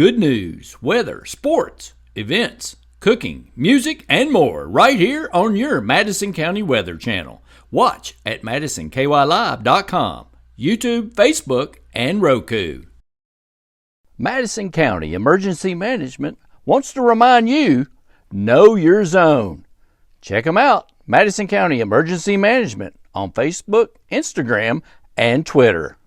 good news, weather, sports, events, cooking, music, and more right here on your Madison County Weather Channel. Watch at MadisonKYLive.com, YouTube, Facebook, and Roku. Madison County Emergency Management wants to remind you, know your zone. Check them out, Madison County Emergency Management, on Facebook, Instagram, and Twitter.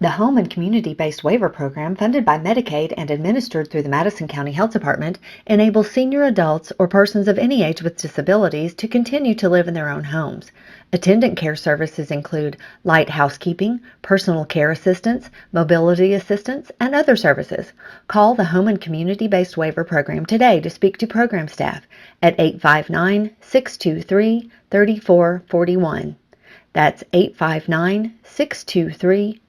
The Home and Community-Based Waiver Program, funded by Medicaid and administered through the Madison County Health Department, enables senior adults or persons of any age with disabilities to continue to live in their own homes. Attendant care services include light housekeeping, personal care assistance, mobility assistance, and other services. Call the Home and Community-Based Waiver Program today to speak to program staff at 859-623-3441. That's 859-623-3441.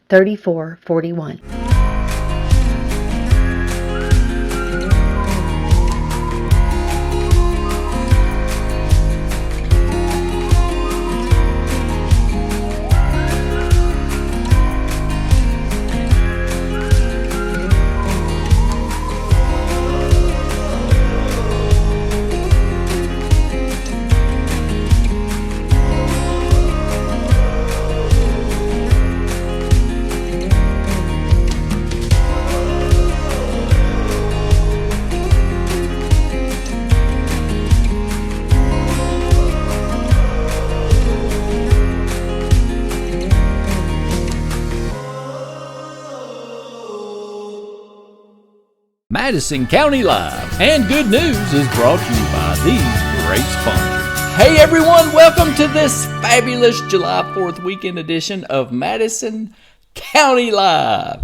Madison County Live and Good News is brought to you by these great sponsors. Hey everyone, welcome to this fabulous July 4th weekend edition of Madison County Live.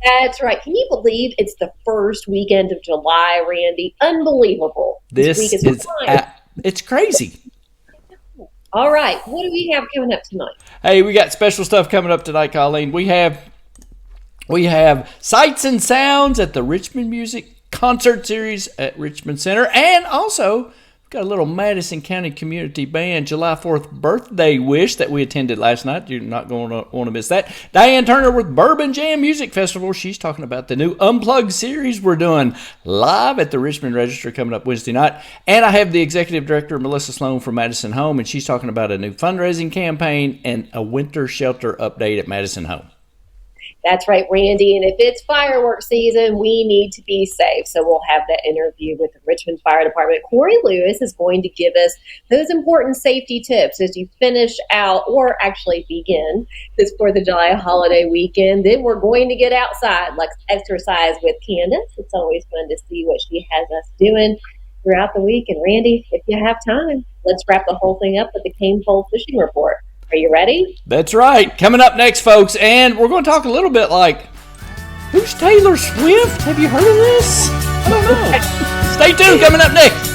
That's right. Can you believe it's the first weekend of July, Randy? Unbelievable. This week is it's crazy. All right. What do we have coming up tonight? Hey, we got special stuff coming up tonight, Colleen. We have Sights and Sounds at the Richmond Music Concert Series at Richmond Center. And also, we've got a little Madison County Community Band July 4th birthday wish that we attended last night. You're not going to want to miss that. Diane Turner with Bourbon Jam Music Festival. She's talking about the new Unplugged series we're doing live at the Richmond Register coming up Wednesday night. And I have the Executive Director, Melissa Sloan from Madison Home, and she's talking about a new fundraising campaign and a winter shelter update at Madison Home. That's right, Randy. And if it's fireworks season, we need to be safe. So we'll have that interview with the Richmond Fire Department. Corey Lewis is going to give us those important safety tips as you finish out or actually begin this 4th of July holiday weekend. Then we're going to get outside, like exercise with Candace. It's always fun to see what she has us doing throughout the week. And Randy, if you have time, let's wrap the whole thing up with the Cain fishing report. Are you ready? That's right. Coming up next, folks, and we're going to talk a little bit like, who's Taylor Swift? Have you heard of this? I don't know. Stay tuned. Coming up next.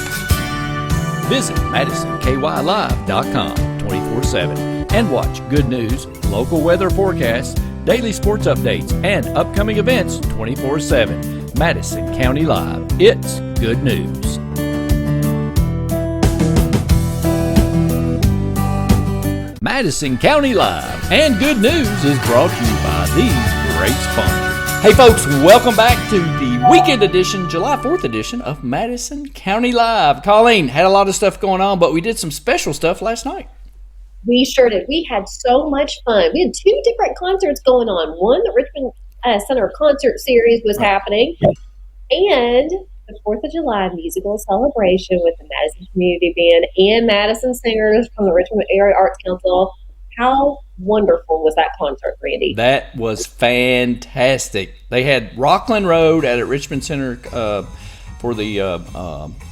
Visit MadisonKYLive.com 24/7 and watch good news, local weather forecasts, daily sports updates, and upcoming events 24/7. Madison County Live. It's good news. Madison County Live and Good News is brought to you by these great sponsors. Hey folks, welcome back to the weekend edition, July 4th edition of Madison County Live. Colleen, had a lot of stuff going on, but we did some special stuff last night. We sure did. We had so much fun. We had 2 different concerts going on. One, the Richmond Center Concert Series was happening, and the 4th of July musical celebration with the Madison Community Band and Madison singers from the Richmond Area Arts Council. How wonderful was that concert, Randy? That was fantastic. They had Rockland Road at Richmond Center for the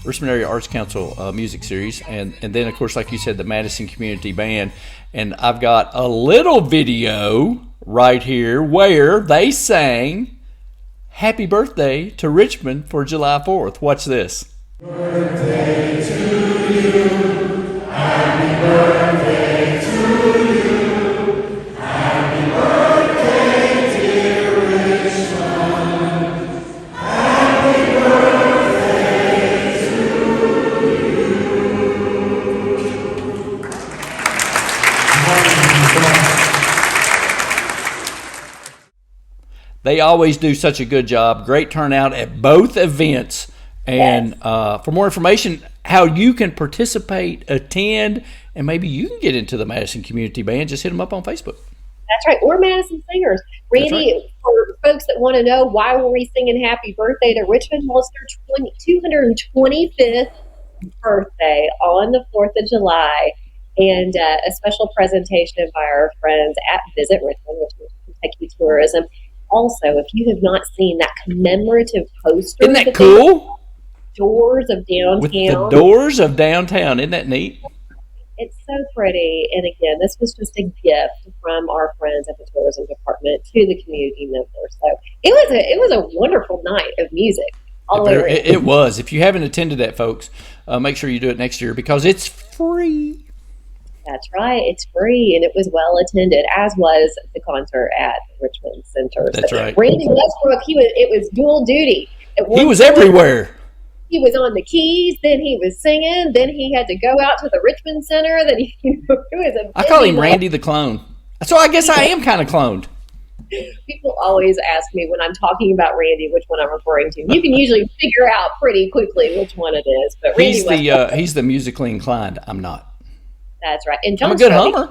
Richmond Area Arts Council music series, and then, of course, like you said, the Madison Community Band. And I've got a little video right here where they sang Happy Birthday to Richmond for July 4th. Watch this. Birthday to you. Happy birthday to you. Happy birthday, dear Richmond. Happy They always do such a good job. Great turnout at both events. And for more information, how you can participate, attend, and maybe you can get into the Madison Community Band, just hit them up on Facebook. That's right. Or Madison Singers. Randy, right. For folks that want to know why were we singing happy birthday to Richmond, well, it's their 225th birthday on the 4th of July. And a special presentation by our friends at Visit Richmond, which is Kentucky Tourism. Also, if you have not seen that commemorative poster. Isn't that cool? Doors of Downtown. With the doors of downtown. Isn't that neat? It's so pretty. And again, this was just a gift from our friends at the tourism department to the community members. So it was a wonderful night of music. It was. If you haven't attended that, folks, make sure you do it next year because it's free. That's right. It's free, and it was well attended, as was the concert at Richmond Center. That's right. Randy Westbrook, it was dual duty. He was everywhere. He was on the keys, then he was singing, then he had to go out to the Richmond Center. Then I call him Randy the Clone. So I guess I am kind of cloned. People always ask me when I'm talking about Randy which one I'm referring to. You can usually figure out pretty quickly which one it is. But Randy he's the musically inclined. I'm not. That's right. And John I'm a good hummer.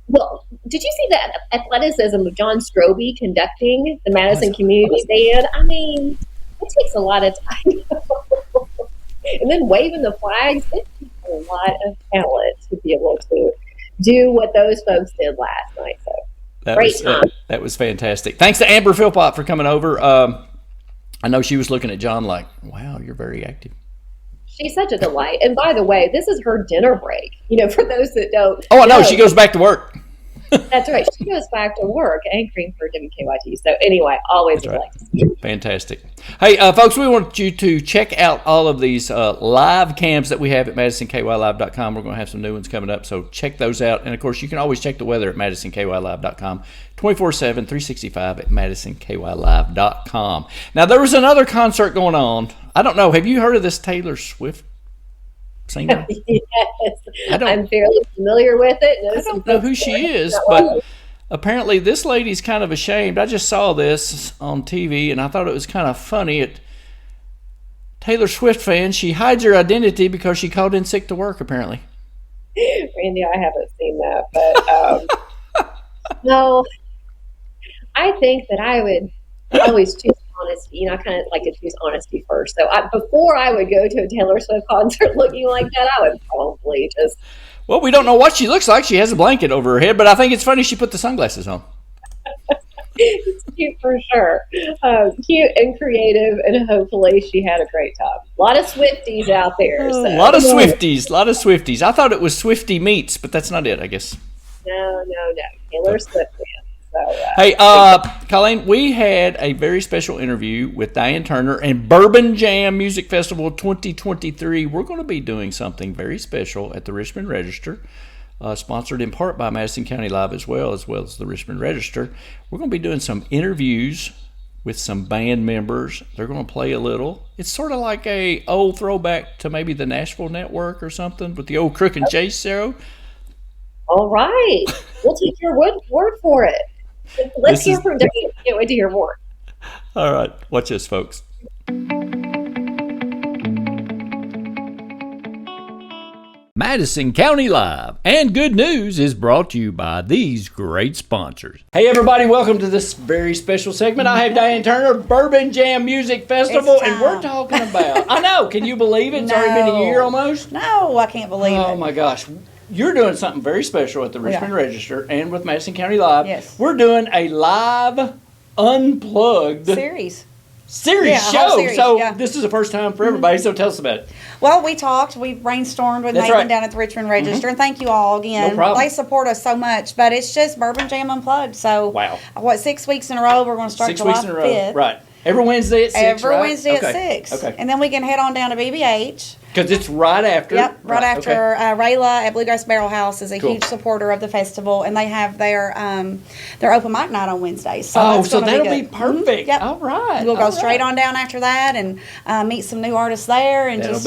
Well, did you see that athleticism of John Strobey conducting the Madison Community Band? I mean, it takes a lot of time. And then waving the flags, it takes a lot of talent to be able to do what those folks did last night. So great time. That was fantastic. Thanks to Amber Philpott for coming over. I know she was looking at John like, wow, you're very active. She's such a delight. And by the way, this is her dinner break. For those that don't. Oh, I know. She goes back to work. That's right. She goes back to work anchoring for WKYT. So anyway, always would like to see you. Fantastic. Hey, folks, we want you to check out all of these live cams that we have at MadisonKYLive.com. We're going to have some new ones coming up, so check those out. And, of course, you can always check the weather at MadisonKYLive.com, 24/7, 365 at MadisonKYLive.com. Now, there was another concert going on. I don't know. Have you heard of this Taylor Swift singer? Yes. I'm fairly familiar with it. I don't know who she is, but apparently this lady's kind of ashamed. I just saw this on TV, and I thought it was kind of funny. Taylor Swift fan, she hides her identity because she called in sick to work, apparently. Randy, I haven't seen that, but no, I think that I would always choose honesty. I kind of like to choose honesty first. So before I would go to a Taylor Swift concert looking like that, I would probably just... Well, we don't know what she looks like. She has a blanket over her head, but I think it's funny she put the sunglasses on. It's cute for sure. Cute and creative, and hopefully she had a great time. A lot of Swifties out there. So. A lot of Swifties. I thought it was Swifty Meats, but that's not it, I guess. No. Taylor Swift fan. So, hey, Colleen, we had a very special interview with Diane Turner and Bourbon Jam Music Festival 2023. We're going to be doing something very special at the Richmond Register, sponsored in part by Madison County Live as well as the Richmond Register. We're going to be doing some interviews with some band members. They're going to play a little. It's sort of like a old throwback to maybe the Nashville Network or something with the old Crook and Chase show. All right. We'll take your word for it. Let's hear from Diane. Can't wait to hear more. All right. Watch this, folks. Madison County Live and Good News is brought to you by these great sponsors. Hey everybody, welcome to this very special segment. I have Diane Turner, Bourbon Jam Music Festival, and we're talking about, I know, can you believe it? It's already been a year almost? No, I can't believe it. Oh my gosh. You're doing something very special at the Richmond Register and with Madison County Live. Yes. We're doing a live, unplugged series show. This is the first time for everybody, so tell us about it. Well, we brainstormed with Nathan down at the Richmond Register, and thank you all again. No problem. They support us so much, but it's just Bourbon Jam Unplugged. So, wow. 6 weeks in a row? We're going to start 6 July weeks in a row. 5th. Right. Every Wednesday at 6, Every Wednesday at 6. Okay. And then we can head on down to BBH. Because it's right after. Yep, right after. Okay. Rayla at Bluegrass Barrel House is a Cool. huge supporter of the festival, and they have their open mic night on Wednesdays. So Oh, that's so gonna that'll be be good. perfect. Yep. All right. We'll all go straight right. on down after that and meet some new artists there and That'll just,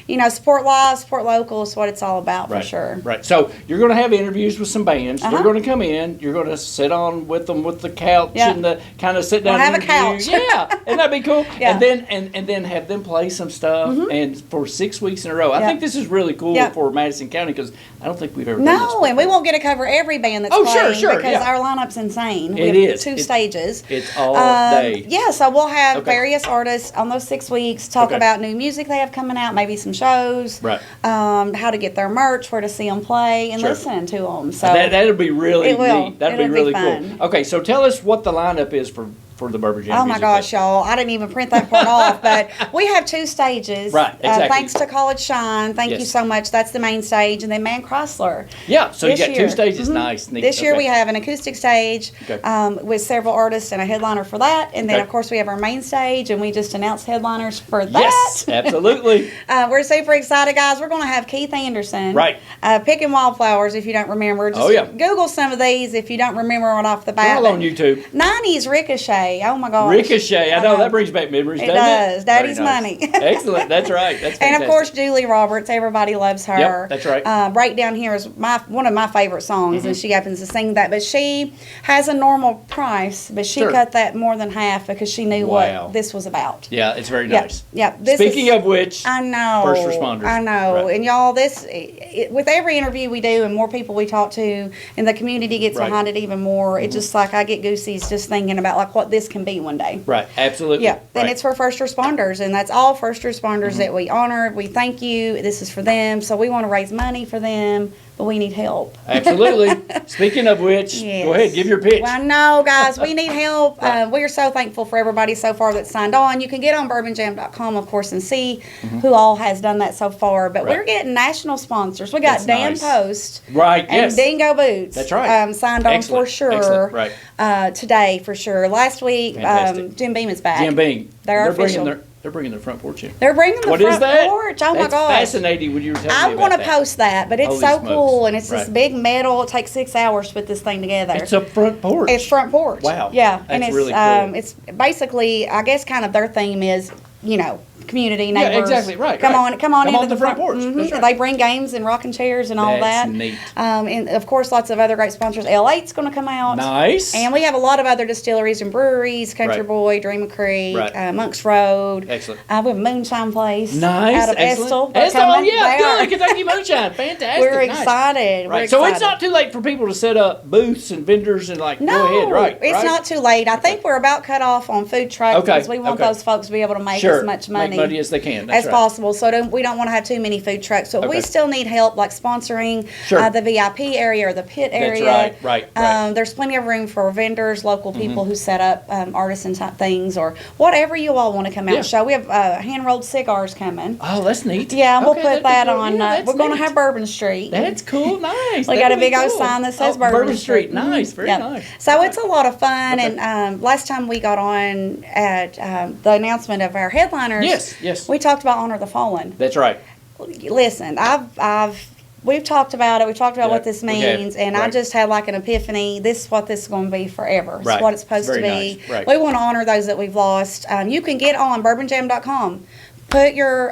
be neat. support live, support local is what it's all about Right, for sure. Right. So you're going to have interviews with some bands. Uh-huh. They're going to come in. You're going to sit on with them with the couch Yeah. and the kind of sit down. We'll have a interview. couch. Yeah, and that'd be cool. Yeah. And then have them play some stuff and for 6 weeks in a row. I Yeah. think this is really cool Yeah. for Madison County because I don't think we've ever done this No, and we before. won't get to cover every band that's Oh, sure, playing sure, because yeah. our lineup's insane. It We have is. 2 It's- stages. It's all day. Yeah, so we'll have Okay. various artists on those 6 weeks talk Okay. about new music they have coming out, maybe some shows, Right. how to get their merch, where to see them play, and Sure. listen to them. So That'll be really It will. neat. That'll It'll be be really fun. cool. Okay, so tell us what the lineup is for the Bourbon Jam. oh my Music gosh, Festival. y'all! I didn't even print that part off, but we have 2 stages. Right, exactly. Thanks to College Shine, thank you Yes. so much. That's the main stage, and then Man Chrysler. Yeah, so you This got year. 2 stages. Mhm. Nice. Neat. This year Okay. we have an acoustic stage Okay. with several artists and a headliner for that, and then Okay. of course we have our main stage, and we just announced headliners for that. Yes, absolutely. We're super excited, guys. We're going to have Keith Anderson, Right. Picking Wildflowers. If you don't remember, just Oh, yeah. Google some of these if you don't remember right off the They're bat. all on YouTube. 90s Ricochet. Oh my gosh. Ricochet. I know that brings back memories. It doesn't does. it? Daddy's Very nice. money. Excellent. That's right. That's fantastic. And of course, Julie Roberts. Everybody loves her. Yep, that's right. Right Down Here is one of my favorite songs, Mm-hmm. and she happens to sing that. But she has a normal price, but she Sure. cut that more than half because she knew Wow. what this was about. Yeah, it's very Yeah, nice. yeah. This Speaking is- of which, I know. first responders. I know. Right. And y'all, with every interview we do and more people we talk to, and the community gets Right. behind it even more, Mm-hmm. it's just like I get goosies just thinking about like what this can be one day. right, absolutely. Yeah, right. Mm-hmm. and it's for first responders, and that's all first responders that we honor. We thank you. This is for them, so we want to raise money for them, but we need help. Absolutely. Speaking of which, Yes. go ahead, give your pitch. Well, no, guys, we need help. Right. We are so thankful for everybody so far that's signed on. You can get on bourbonjam.com, of course, and see who all has done that so far. But Mm-hmm. Right. we're getting national sponsors. We got That's Dan nice. Post Right, and yes. Dingo Boots. That's right. Signed on Excellent, for sure. excellent, right. Today for sure. Last week, Fantastic. Jim Beam is back. Jim Beam. They're bringing official. they're bringing their front porch in. They're bringing the What front is that? porch. Oh my That's gosh. fascinating when you were telling I me want to about that. post that, but it's Holy so smokes. cool, and it's this Right. big metal. It takes 6 hours to put this thing together. It's a front porch. It's front porch. Wow. Yeah, and That's it's really cool. it's basically, I guess, kind of their theme is, community neighbors. Yeah, exactly, right, Come right. on Come into on the front porch. Mhm. That's right. They bring games and rocking chairs and all That's that. neat. And of course, lots of other great sponsors. L8's going to come out. Nice. And we have a lot of other distilleries and breweries: Country Right. Boy, Dream of Creek, Right. Monks Road. Excellent. We have Moonshine Place. Nice. Out of Excellent. Estill. They're Estill, oh coming. yeah, They are. good. Kentucky Moonshine. Fantastic. We're Nice. excited. Right. We're So excited. it's not too late for people to set up booths and vendors and No, go ahead. Right. it's right. not too late. I think we're about cut off on food trucks Okay, because we want okay. those folks to be able to make Sure. as much money, Make money as they can. That's as right. possible. So we don't want to have too many food trucks. So Okay. we still need help, like sponsoring Sure. the VIP area or the pit area. That's right. Right. There's plenty of room for vendors, local people who set up artisan type things or whatever you all want to come out Yeah. and show. We have hand rolled cigars coming. Oh, that's neat. Yeah, and we'll Okay, put that'd that be cool. on. Yeah, that's We're going to neat. have Bourbon Street. That's cool. Nice. We That'd got a be big old cool. sign that says Oh, Bourbon Street. Nice. Very Yep. nice. So it's a lot of fun. Okay. And last time we got on at the announcement of our headliners, Yes. we talked about Honor the Fallen. That's right. Listen, we've talked about it. We talked about Yeah, what this we have. means, and I Right. just had like an epiphany. This is what this is going to be forever. It's Right. what it's supposed Very to be. nice. Right. We want to honor those that we've lost. You can get on bourbonjam.com. Put your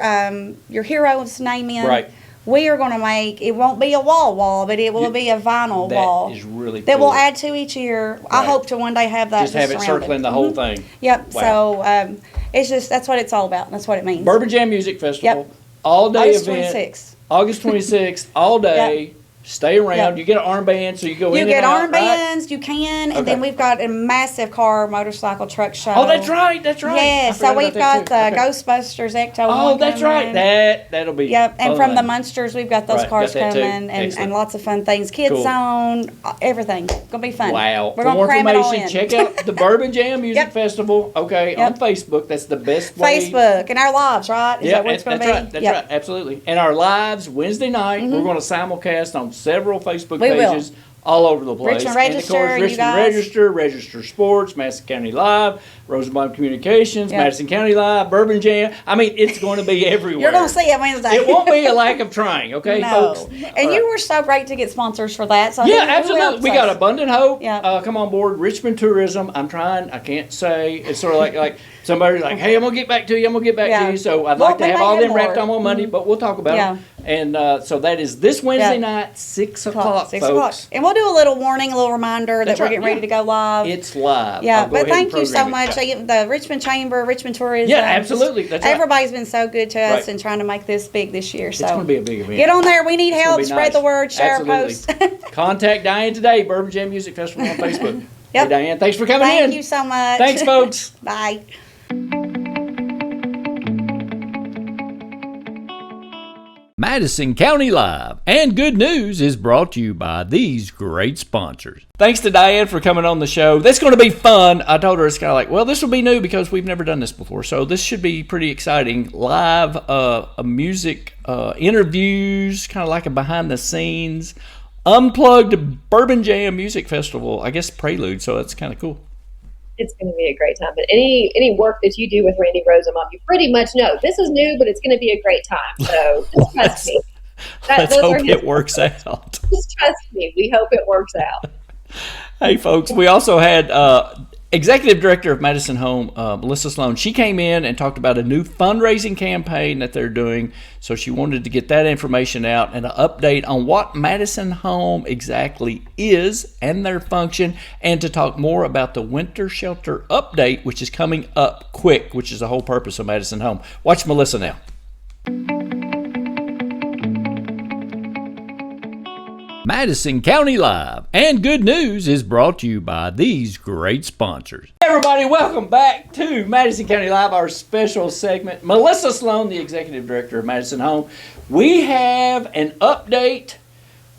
hero's name in. Right. We are going to make, it won't be a wall, but it will be a vinyl wall. That is really That cool. we'll add to each year. I Right. hope to one day have that Just have it surrounded. circling the whole Mhm. thing. Yep. Wow. So it's just, that's what it's all about. That's what it means. Bourbon Jam Music Festival. Yep. All day August event. 26th. August 26th. All day. Stay around. Yep. You get an armband, so you go You in get and out, right? armbands, you can, and Okay. then we've got a massive car, motorcycle, truck show. Oh, that's right. That's right. Yeah, I so forgot we've about got that the too. Okay. Ghostbusters Ecto. Oh, one that's right. coming. That'll be. Yep, and from the fun. Munsters, we've got those Right, cars got that too. coming, and Excellent. lots of fun things. Kids Cool. Zone, everything. Gonna be fun. Wow. We're For gonna more cram it all information, in. check out the Bourbon Jam Music Yep. Festival. Okay, on Yep. Facebook. That's the best way. Facebook and our lives, right? Is Yeah, that what it's that's gonna be? right. That's Yep. right. Absolutely. And our lives Wednesday night. We're going to simulcast on several Facebook We will. pages all over the place. Richmond And of Register, course, you Richmond guys. Register, Register Sports, Madison County Live, Rosenbaum Communications, Madison County Live, Bourbon Jam. I mean, it's going to be everywhere. You're going to see it Wednesday. It won't be a lack of trying, okay, No. folks? And you were so great to get sponsors for that. So Yeah, who absolutely. else We is- got Abundant Hope. Yeah. Come on board. Richmond Tourism. I'm trying. I can't say. It's sort of like somebody's like, hey, I'm going to get back to you. I'm going to get back to you. So I'd like to have all them wrapped on Monday, but we'll talk about them. And so that is this Wednesday night, 6 o'clock, 6 o'clock. folks. And we'll do a little warning, a little reminder That's that we're right, getting ready to go live. It's live. Yeah, I'll go but ahead and thank you so program much. it. The Richmond Chamber, Richmond Tourism. Yeah, absolutely. That's right. Everybody's been so good to us Right. and trying to make this big this year. So It's going to be a big event. get on there. We need It's gonna help. be Spread nice. the word. Share Absolutely. our posts. Contact Diane today, Bourbon Jam Music Festival on Facebook. Yep. Hey, Diane, thanks for coming in. Thank you so much. Thanks, folks. Bye. Madison County Live and Good News is brought to you by these great sponsors. Thanks to Diane for coming on the show. That's going to be fun. I told her it's kind of like, well, this will be new because we've never done this before. So this should be pretty exciting. Live music interviews, kind of like a behind the scenes, Unplugged Bourbon Jam Music Festival, I guess prelude. So that's kind of cool. It's going to be a great time. But any work that you do with Randy Rosenbaum, you pretty much know this is new, but it's going to be a great time. So just trust me. Let's hope it works out. Just trust me. We hope it works out. Hey, folks, we also had Executive Director of Madison Home, Melissa Sloan. She came in and talked about a new fundraising campaign that they're doing. So she wanted to get that information out and an update on what Madison Home exactly is and their function, and to talk more about the winter shelter update, which is coming up quick, which is the whole purpose of Madison Home. Watch Melissa now. Madison County Live and Good News is brought to you by these great sponsors. Hey everybody, welcome back to Madison County Live, our special segment. Melissa Sloan, the Executive Director of Madison Home. We have an update.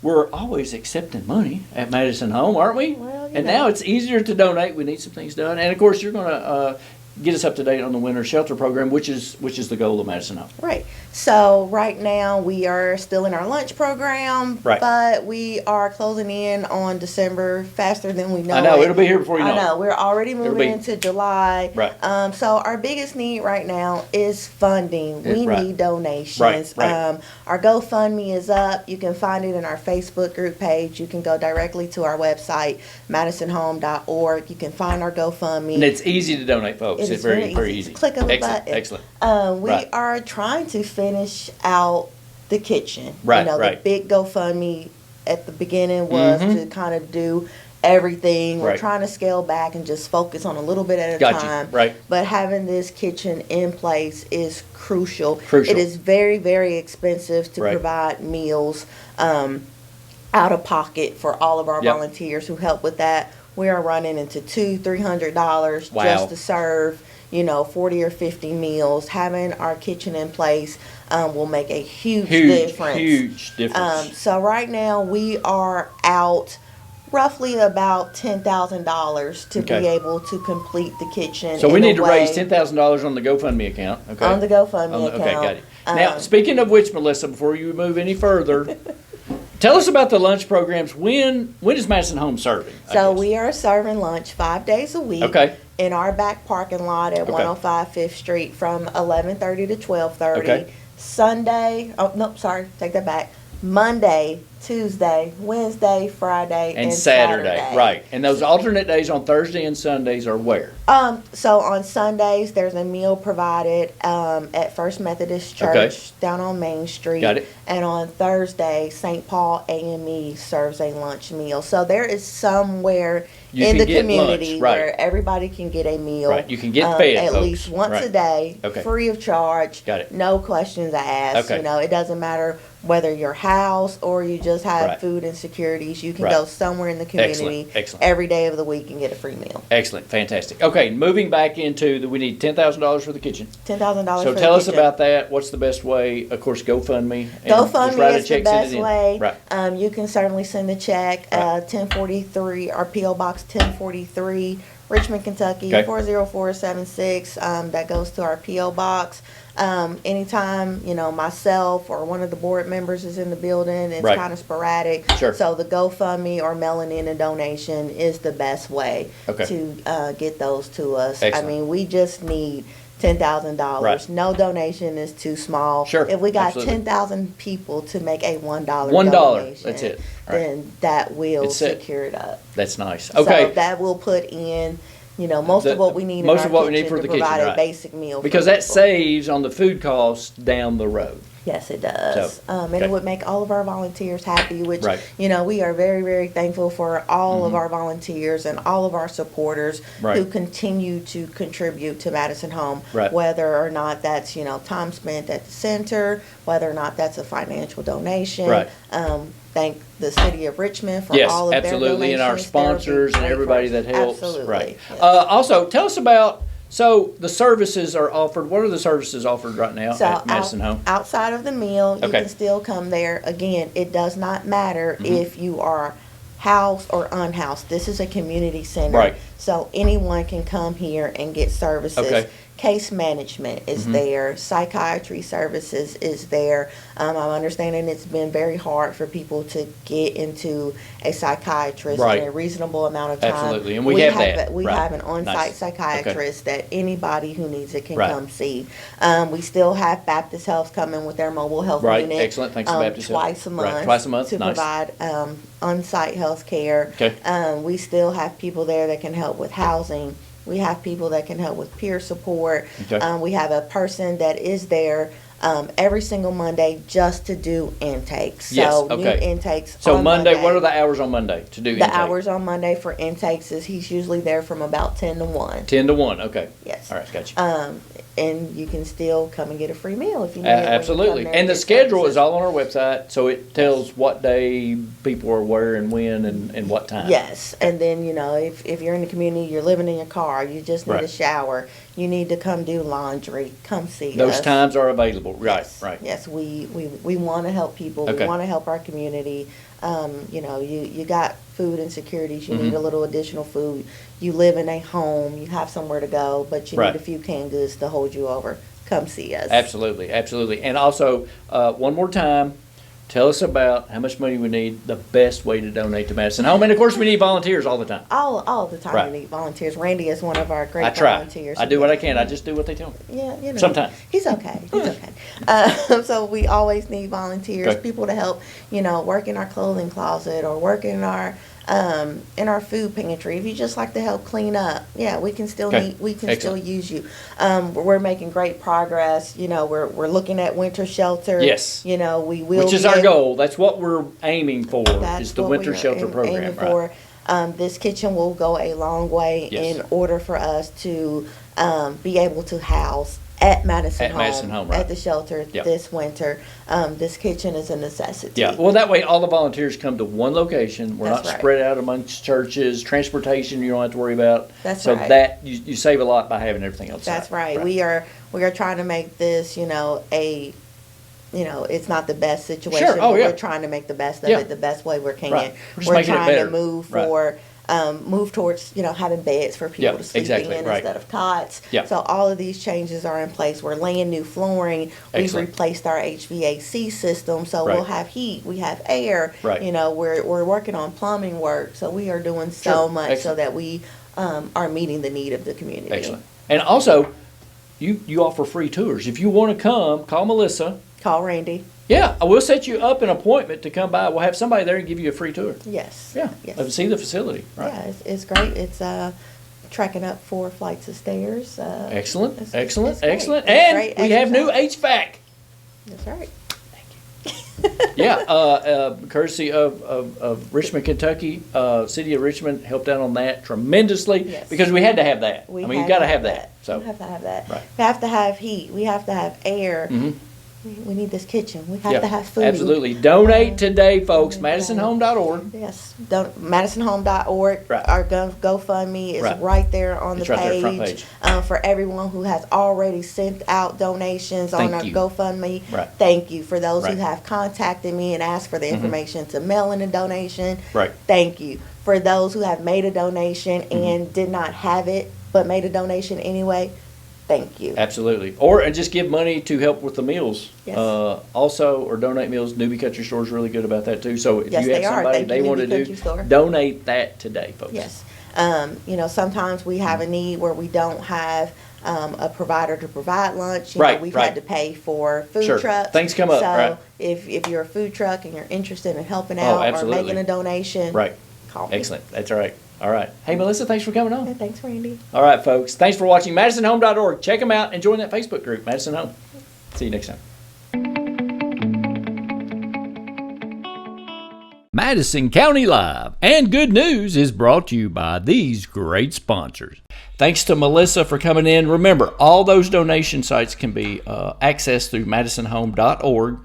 We're always accepting money at Madison Home, aren't we? Well, and now it's easier to donate. We need some things done. And of course, you're going to get us up to date on the winter shelter program, which is the goal of Madison Home. Right. So right now we are still in our lunch program, Right. but we are closing in on December faster than we know. I know, it. it'll be here before you know I know. We're already moving be- into July. Right. So our biggest need right now is funding. We Right. need donations. Right. Our GoFundMe is up. You can find it in our Facebook group page. You can go directly to our website, madisonhome.org. You can find our GoFundMe. And it's easy to donate, folks. It It's is very, very easy. Click of a Excellent, button. excellent. We Right. are trying to finish out the kitchen. Right, The right. big GoFundMe at the beginning was to kind of do everything. We're Right. trying to scale back and just focus on a little bit at a Got you. time. Right. But having this kitchen in place is crucial. Crucial. It is very, very expensive to Right. provide meals out of pocket for all of our Yep. volunteers who help with that. We are running into $200-300 Wow. just to serve 40 or 50 meals. Having our kitchen in place will make a huge difference. Huge difference. So right now we are out roughly about $10,000 to Okay. be able to complete the kitchen. So we in need a to raise way- $10,000 on the GoFundMe account. Okay. on the GoFundMe On the- account. Okay, got it. Now, speaking of which, Melissa, before you move any further, tell us about the lunch programs. When is Madison Home serving? I So guess? we are serving lunch 5 days a week. Okay. In our back parking lot at Okay. 105 Fifth Street from 11:30 to 12:30. Okay. Sunday, take that back. Monday, Tuesday, Wednesday, Friday, And Saturday. Right. And those alternate days on Thursday and Sundays are where? So on Sundays, there's a meal provided at First Methodist Church Okay. down on Main Street. Got it. And on Thursday, St. Paul AME serves a lunch meal. So there is somewhere You in can the get community lunch, right. where everybody can get a meal. Right, you can get fed, at folks. least once Right. a day, Okay. free of charge. Got it. No questions asked. Okay. It doesn't matter whether you're housed or you just have Right. food insecurities. You can Right. go somewhere in the community Excellent. every day of the week and get a free meal. Excellent. Fantastic. Okay, moving back into we need $10,000 for the kitchen. $10,000 So for the tell us kitchen. about that. What's the best way? Of course, GoFundMe. and just GoFundMe write a is the check, send it best in. way. Right. You can certainly send a check. Right. 1043, our P.O. Box 1043, Richmond, Kentucky, Okay. 40476. That goes to our P.O. Box. Anytime, myself or one of the board members is in the building, it's Right. kind of sporadic. Sure. So the GoFundMe or mailing in a donation is the best way Okay. to get those to us. Excellent. I mean, we just need $10,000. Right. No donation is too small. Sure, If we got absolutely. 10,000 people to make a $1 $1, donation, that's it. Right. then that will It's set. secure it up. That's nice. Okay. So that will put in, most of what we need most in of our what we need kitchen for to the kitchen, provide right. a basic meal. Because for that people. saves on the food costs down the road. Yes, it does. So, And okay. it would make all of our volunteers happy, which, Right. we are very, very thankful for all of our volunteers and all of our supporters Right. who continue to contribute to Madison Home, Right. whether or not that's, time spent at the center, whether or not that's a financial donation. Right. Thank the city of Richmond for Yes, all of their absolutely, and our donations. They're sponsors and great everybody for us. that helps. Absolutely. Right. yes. Also, tell us about, so the services are offered, what are the services offered right now So at Madison Home? outside of the meal, you Okay. can still come there. Again, it does not matter Mm-hmm. if you are housed or unhoused. This is a community center. Right. So anyone can come here and get services. Okay. Case management is Mm-hmm. there. Psychiatry services is there. I'm understanding it's been very hard for people to get into a psychiatrist Right. in a reasonable amount of time. Absolutely, and we have that. We Right. have an on-site Nice. psychiatrist that anybody who needs it can Right. come see. We still have Baptist Health coming with their mobile health Right. unit. Excellent. Thanks to Baptist Health. Twice a month. Right. Twice a month. To Nice. provide on-site health care. Okay. We still have people there that can help with housing. We have people that can help with peer support. Okay. We have a person that is there every single Monday just to do intakes. Yes, So okay. new intakes So on Monday, what are the hours on Monday to do The intake? hours on Monday for intakes is he's usually there from about 10 to 1. 10 to 1, okay. Yes. All right, gotcha. And you can still come and get a free meal if you need it. when you come Absolutely. there And the get schedule services. is all on our website, so it tells what day people are where and when and what time. Yes, and then, if you're in the community, you're living in your car, you just need Right. a shower, you need to come do laundry, come see us. Those times are available, right, Yes, right. Yes, we want to help people. Okay. We want to help our community. You got food insecurities. You Mm-hmm. need a little additional food. You live in a home. You have somewhere to go, but you Right. need a few canned goods to hold you over. Come see us. Absolutely, absolutely. And also, one more time, tell us about how much money we need, the best way to donate to Madison Home. And of course, we need volunteers all the time. All the time Right. we need volunteers. Randy is one of our great I try. volunteers. I do what I can. I just do what they tell me. Yeah, Sometimes. He's okay. He's okay. So we always need volunteers, Okay. people to help, work in our clothing closet or work in our food pantry. If you just like to help clean up, yeah, we can still Okay. still Excellent. use you. We're making great progress. We're looking at winter shelter. Yes. We will. Which is be our able- goal. That's what we're aiming for, That's is the what we winter are shelter program. aiming Right. for. This kitchen will go a long way Yes. in order for us to be able to house at Madison At Home, Madison Home, right. at the shelter Yep. this winter. This kitchen is a necessity. Yeah, well, that way all the volunteers come to one location. We're That's not right. spread out amongst churches. Transportation, you don't have to worry about. That's so right. that you save a lot by having everything else. That's right. We are trying to make this, it's not the best situation, Sure. Oh, but yeah. we're trying to make the best of Yeah. it the best way we can. Right. We're just We're making it trying better. to move Right. move towards, having beds for people Yeah, to sleep exactly, in right. instead of cots. Yeah. So all of these changes are in place. We're laying new flooring. We've Excellent. replaced our HVAC system, so Right. we'll have heat. We have air. Right. We're working on plumbing work, so we are doing so Sure. much Excellent. so that we are meeting the need of the community. Excellent. And also, you offer free tours. If you want to come, call Melissa. Call Randy. Yeah, I will set you up an appointment to come by. We'll have somebody there and give you a free tour. Yes. Yeah, Yes. see the facility. Right. Yeah, it's great. It's trekking up 4 flights of stairs. Excellent, It's- excellent, it's great. excellent. It's And great we have new exercise. HVAC. That's right. Yeah, courtesy of Richmond, Kentucky. City of Richmond helped out on that tremendously Yes. because we had to have that. We I mean, had you've got to to have that. So, we have to have that. Right. We have to have heat. We have to have air. Mhm. We need this kitchen. We have yeah, to have food. absolutely. Donate today, folks. donate. MadisonHome.org. Yes. MadisonHome.org. Right. Our GoFundMe is Right. right there on It's the right there, page. front page. For everyone who has already sent out donations on Thank our you. GoFundMe. Right. Thank you. For those Right. who have contacted me and asked for the information to mail in a donation. Right. Thank you. For those who have made a donation Mm-hmm. and did not have it but made a donation anyway. thank you. Absolutely. Or and just give money to help with the meals. Yes. Also, or donate meals. Newbie Country Store is really good about that too. So if Yes, you have they are. somebody Thank they you, want to Newbie do, Country Store. donate that today, folks. Yes. Sometimes we have a need where we don't have a provider to provide lunch. We've had to pay for food Sure. trucks. Things come up, So right. if you're a food truck and you're interested in helping out or absolutely. making a donation, Right. call me. Excellent. That's all right. All right. Hey, Melissa, thanks for coming on. Yeah, thanks, Randy. All right, folks. Thanks for watching MadisonHome.org. Check them out and join that Facebook group, Madison Home. See you next time. Madison County Live and Good News is brought to you by these great sponsors. Thanks to Melissa for coming in. Remember, all those donation sites can be accessed through MadisonHome.org.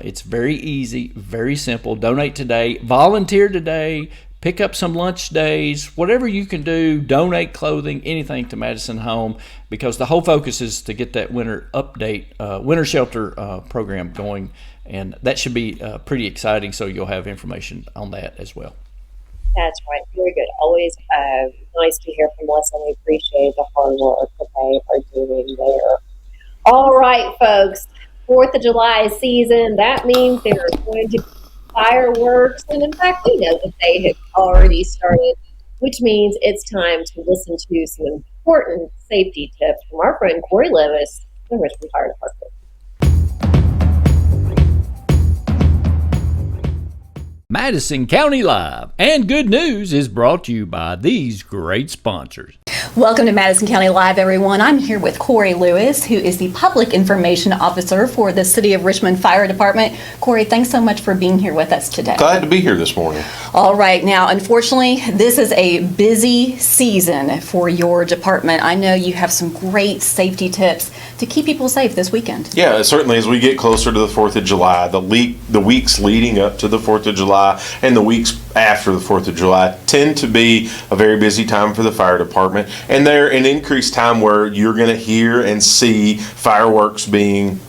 It's very easy, very simple. Donate today, volunteer today, pick up some lunch days, whatever you can do, donate clothing, anything to Madison Home, because the whole focus is to get that winter update, winter shelter program going. And that should be pretty exciting, so you'll have information on that as well. That's right. Very good. Always nice to hear from us, and we appreciate the hard work that they are doing there. All right, folks. 4th of July season. That means there are going to be fireworks, and in fact, we know that they have already started, which means it's time to listen to some important safety tips from our friend Corey Lewis, the Richmond Fire Department. Madison County Live and Good News is brought to you by these great sponsors. Welcome to Madison County Live, everyone. I'm here with Corey Lewis, who is the Public Information Officer for the City of Richmond Fire Department. Corey, thanks so much for being here with us today. Glad to be here this morning. All right. Now, unfortunately, this is a busy season for your department. I know you have some great safety tips to keep people safe this weekend. Yeah, certainly as we get closer to the 4th of July, the weeks leading up to the 4th of July and the weeks after the 4th of July tend to be a very busy time for the fire department, and they're an increased time where you're going to hear and see fireworks being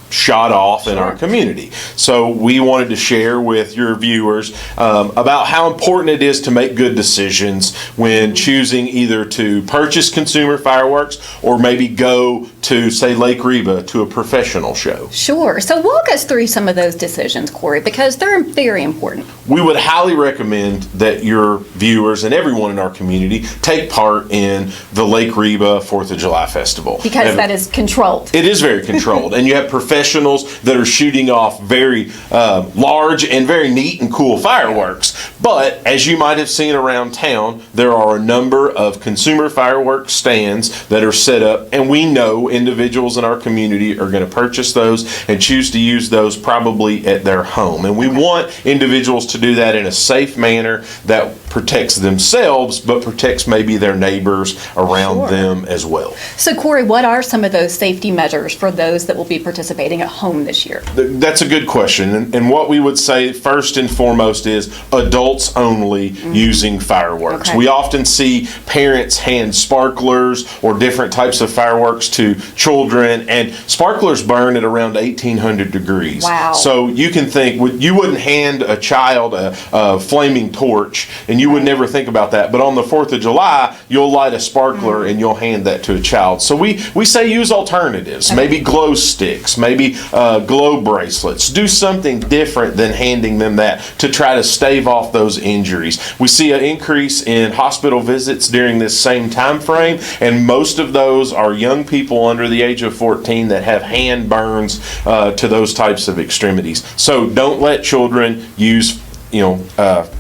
shot off in our community. So we wanted to share with your viewers about how important it is to make good decisions when choosing either to purchase consumer fireworks or maybe go to, say, Lake Reba to a professional show. Sure. So walk us through some of those decisions, Corey, because they're very important. We would highly recommend that your viewers and everyone in our community take part in the Lake Reba 4th of July Festival. Because that is controlled. It is very controlled. And you have professionals that are shooting off very large and very neat and cool fireworks. But as you might have seen around town, there are a number of consumer fireworks stands that are set up, and we know individuals in our community are going to purchase those and choose to use those probably at their home. And we want individuals to do that in a safe manner that protects themselves, but protects maybe their neighbors around them as well. So, Corey, what are some of those safety measures for those that will be participating at home this year? That's a good question. And what we would say first and foremost is adults only using fireworks. Okay. We often see parents hand sparklers or different types of fireworks to children, and sparklers burn at around 1,800 degrees. Wow. So you can think, you wouldn't hand a child a flaming torch, and you would never think about that. But on the 4th of July, you'll light a sparkler and you'll hand that to a child. So we say use alternatives, maybe glow sticks, maybe glow bracelets. Do something different than handing them that to try to stave off those injuries. We see an increase in hospital visits during this same time frame, and most of those are young people under the age of 14 that have hand burns to those types of extremities. So don't let children use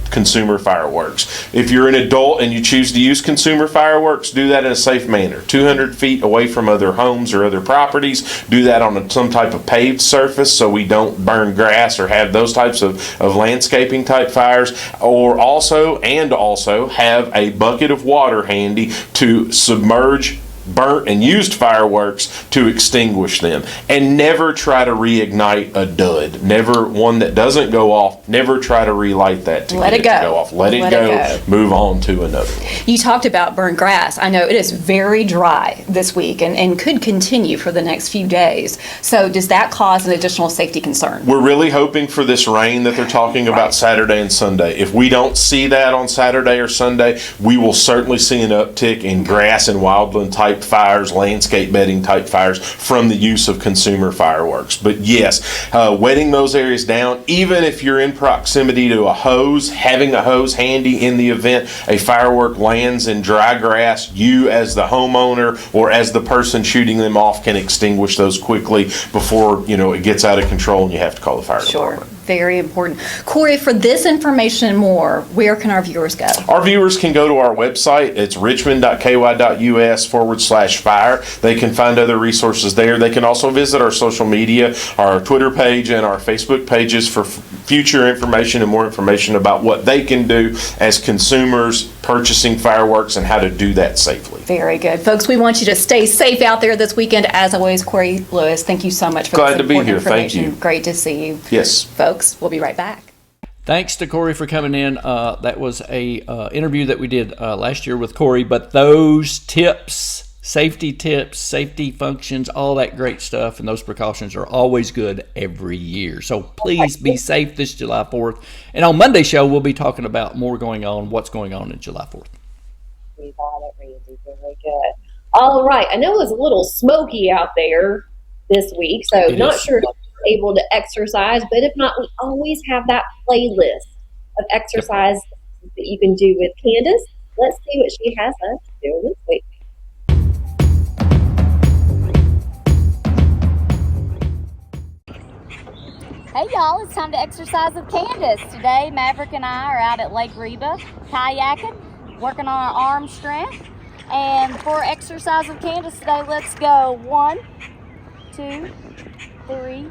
consumer fireworks. If you're an adult and you choose to use consumer fireworks, do that in a safe manner. 200 feet away from other homes or other properties. Do that on some type of paved surface so we don't burn grass or have those types of landscaping type fires. Or also have a bucket of water handy to submerge burnt and used fireworks to extinguish them. And never try to reignite a dud. Never one that doesn't go off. Never try to relight that to Let get it go. to go off. Let it go. Move on to another one. You talked about burnt grass. I know it is very dry this week and could continue for the next few days. So does that cause an additional safety concern? We're really hoping for this rain that they're talking about Saturday and Sunday. If we don't see that on Saturday or Sunday, we will certainly see an uptick in grass and wildland type type fires, landscape bedding type fires from the use of consumer fireworks. But yes, wetting those areas down, even if you're in proximity to a hose, having a hose handy in the event a firework lands in dry grass, you as the homeowner or as the person shooting them off can extinguish those quickly before it gets out of control and you have to call the fire department. Very important. Corey, for this information and more, where can our viewers go? Our viewers can go to our website. It's richmond.ky.us/fire. They can find other resources there. They can also visit our social media, our Twitter page and our Facebook pages for future information and more information about what they can do as consumers purchasing fireworks and how to do that safely. Very good. Folks, we want you to stay safe out there this weekend. As always, Corey Lewis, thank you so much for Glad this to be important here. Thank information. you. Great to see you. Yes. Folks, we'll be right back. Thanks to Corey for coming in. That was a interview that we did last year with Corey, but those tips, safety functions, all that great stuff, and those precautions are always good every year. So please be safe this July 4th. And on Monday's show, we'll be talking about what's going on in July 4th. We got it, Randy. Very good. All right. I know it was a little smoky out there this week, so not sure if you're able to exercise, but if not, we always have that playlist of exercise that you can do with Candace. Let's see what she has us do this week. Hey y'all, it's time to exercise with Candace. Today, Maverick and I are out at Lake Reba, kayaking, working on our arm strength. And for exercise with Candace today, let's go 1, 2, 3,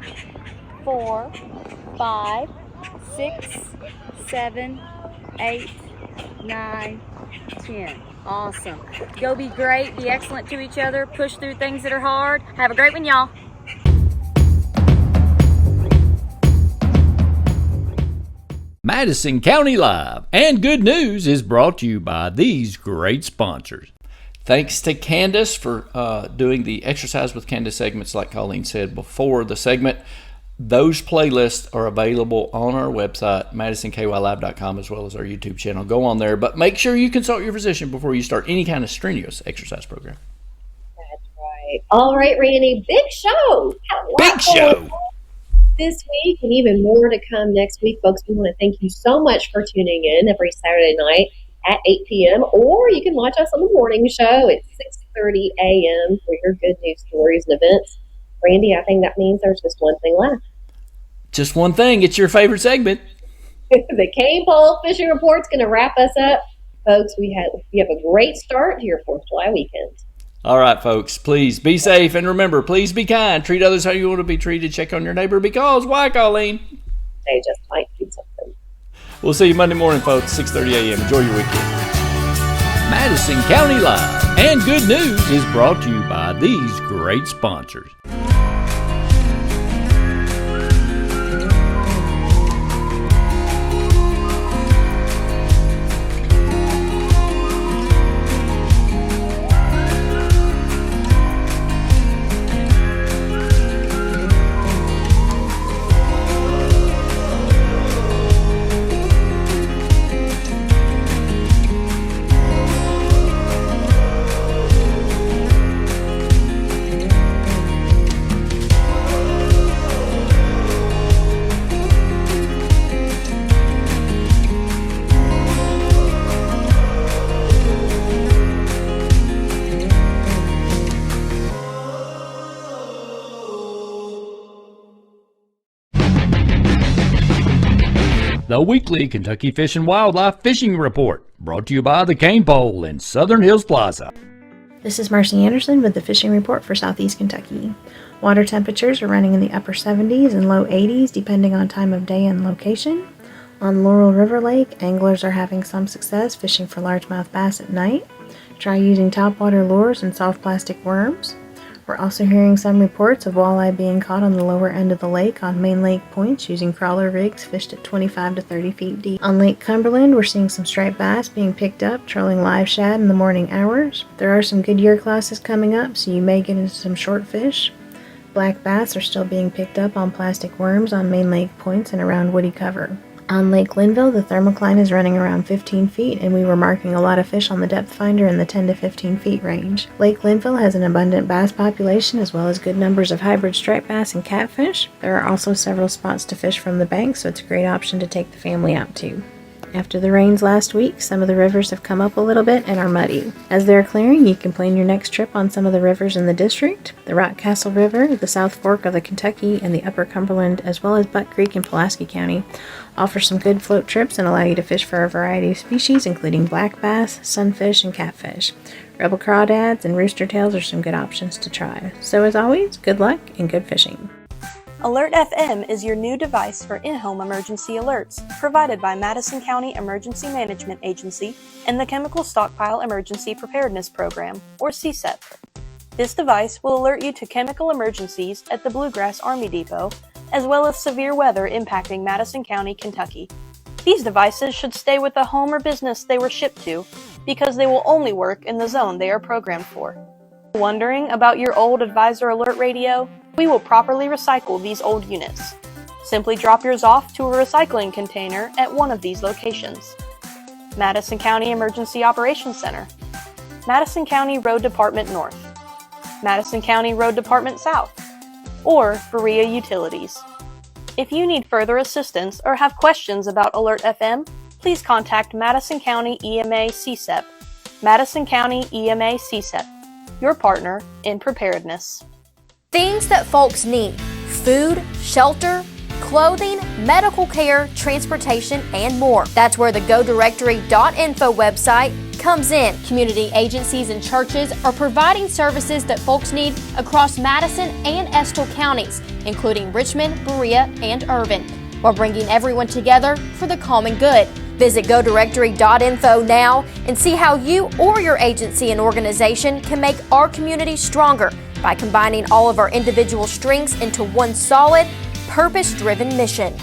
4, 5, 6, 7, 8, 9, 10. Awesome. Go be great, be excellent to each other, push through things that are hard. Have a great one, y'all. Madison County Live and Good News is brought to you by these great sponsors. Thanks to Candace for doing the Exercise with Candace segments like Colleen said before the segment. Those playlists are available on our website, MadisonKYLive.com, as well as our YouTube channel. Go on there, but make sure you consult your physician before you start any kind of strenuous exercise program. That's right. All right, Randy, big show. Big show. This week and even more to come next week, folks. We want to thank you so much for tuning in every Saturday night at 8 p.m. or you can watch us on the morning show at 6:30 a.m. for your good news stories and events. Randy, I think that means there's just one thing left. Just one thing. It's your favorite segment. The Cain Pole Fishing Report's going to wrap us up. Folks, we have a great start to your 4th of July weekend. All right, folks, please be safe. And remember, please be kind. Treat others how you want to be treated. Check on your neighbor because why, Colleen? They just might do something. We'll see you Monday morning, folks, 6:30 a.m. Enjoy your weekend. Madison County Live and Good News is brought to you by these great sponsors. The weekly Kentucky Fish and Wildlife Fishing Report, brought to you by the Cain Pole in Southern Hills Plaza. This is Marcy Anderson with the Fishing Report for Southeast Kentucky. Water temperatures are running in the upper 70s and low 80s depending on time of day and location. On Laurel River Lake, anglers are having some success fishing for largemouth bass at night. Try using topwater lures and soft plastic worms. We're also hearing some reports of walleye being caught on the lower end of the lake on main lake points using crawler rigs fished at 25 to 30 feet deep. On Lake Cumberland, we're seeing some striped bass being picked up, trolling live shad in the morning hours. There are some good year classes coming up, so you may get into some short fish. Black bass are still being picked up on plastic worms on main lake points and around woody cover. On Lake Linville, the thermocline is running around 15 feet, and we were marking a lot of fish on the depth finder in the 10 to 15 feet range. Lake Linville has an abundant bass population as well as good numbers of hybrid striped bass and catfish. There are also several spots to fish from the bank, so it's a great option to take the family out to. After the rains last week, some of the rivers have come up a little bit and are muddy. As they're clearing, you can plan your next trip on some of the rivers in the district. The Rockcastle River, the South Fork of the Kentucky, and the Upper Cumberland, as well as Buck Creek in Pulaski County, offer some good float trips and allow you to fish for a variety of species, including black bass, sunfish, and catfish. Rebel crawdads and rooster tails are some good options to try. So as always, good luck and good fishing. Alert FM is your new device for in-home emergency alerts, provided by Madison County Emergency Management Agency and the Chemical Stockpile Emergency Preparedness Program, or CSEP. This device will alert you to chemical emergencies at the Bluegrass Army Depot, as well as severe weather impacting Madison County, Kentucky. These devices should stay with the home or business they were shipped to, because they will only work in the zone they are programmed for. Wondering about your old Advisor Alert radio? We will properly recycle these old units. Simply drop yours off to a recycling container at one of these locations. Madison County Emergency Operations Center, Madison County Road Department North, Madison County Road Department South, or Berea Utilities. If you need further assistance or have questions about Alert FM, please contact Madison County EMA CSEP. Madison County EMA CSEP, your partner in preparedness. Things that folks need: food, shelter, clothing, medical care, transportation, and more. That's where the GoDirectory.info website comes in. Community agencies and churches are providing services that folks need across Madison and Estill counties, including Richmond, Berea, and Irvin, while bringing everyone together for the common good. Visit GoDirectory.info now and see how you or your agency and organization can make our community stronger by combining all of our individual strengths into one solid, purpose-driven mission.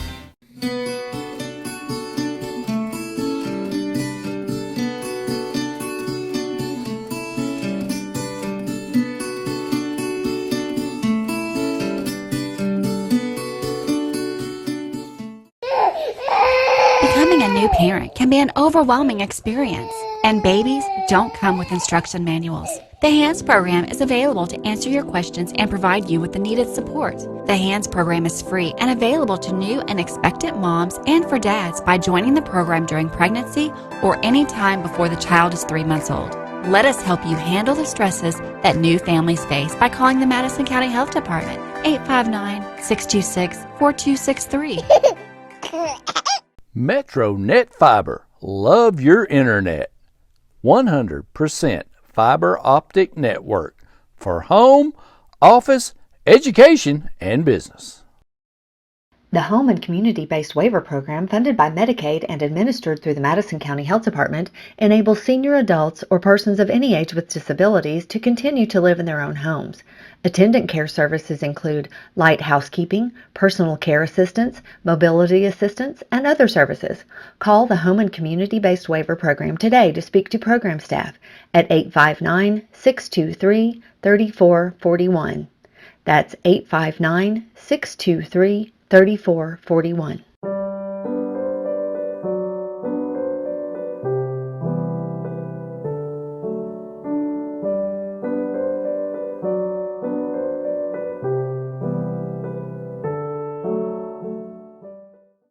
Becoming a new parent can be an overwhelming experience, and babies don't come with instruction manuals. The HANDS program is available to answer your questions and provide you with the needed support. The HANDS program is free and available to new and expectant moms and for dads by joining the program during pregnancy or any time before the child is 3 months old. Let us help you handle the stresses that new families face by calling the Madison County Health Department, 859-626-4263. Metro Net Fiber. Love your internet. 100% fiber optic network for home, office, education, and business. The Home and Community-Based Waiver Program, funded by Medicaid and administered through the Madison County Health Department, enables senior adults or persons of any age with disabilities to continue to live in their own homes. Attendant care services include light housekeeping, personal care assistance, mobility assistance, and other services. Call the Home and Community-Based Waiver Program today to speak to program staff at 859-623-3441. That's 859-623-3441.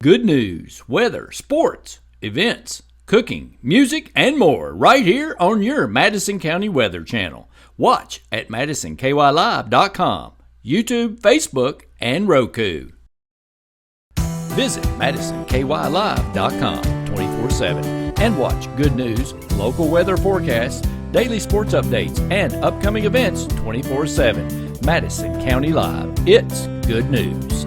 Good news, weather, sports, events, cooking, music, and more right here on your Madison County Weather Channel. Watch at MadisonKYLive.com, YouTube, Facebook, and Roku. Visit MadisonKYLive.com 24/7 and watch good news, local weather forecasts, daily sports updates, and upcoming events 24/7. Madison County Live. It's good news.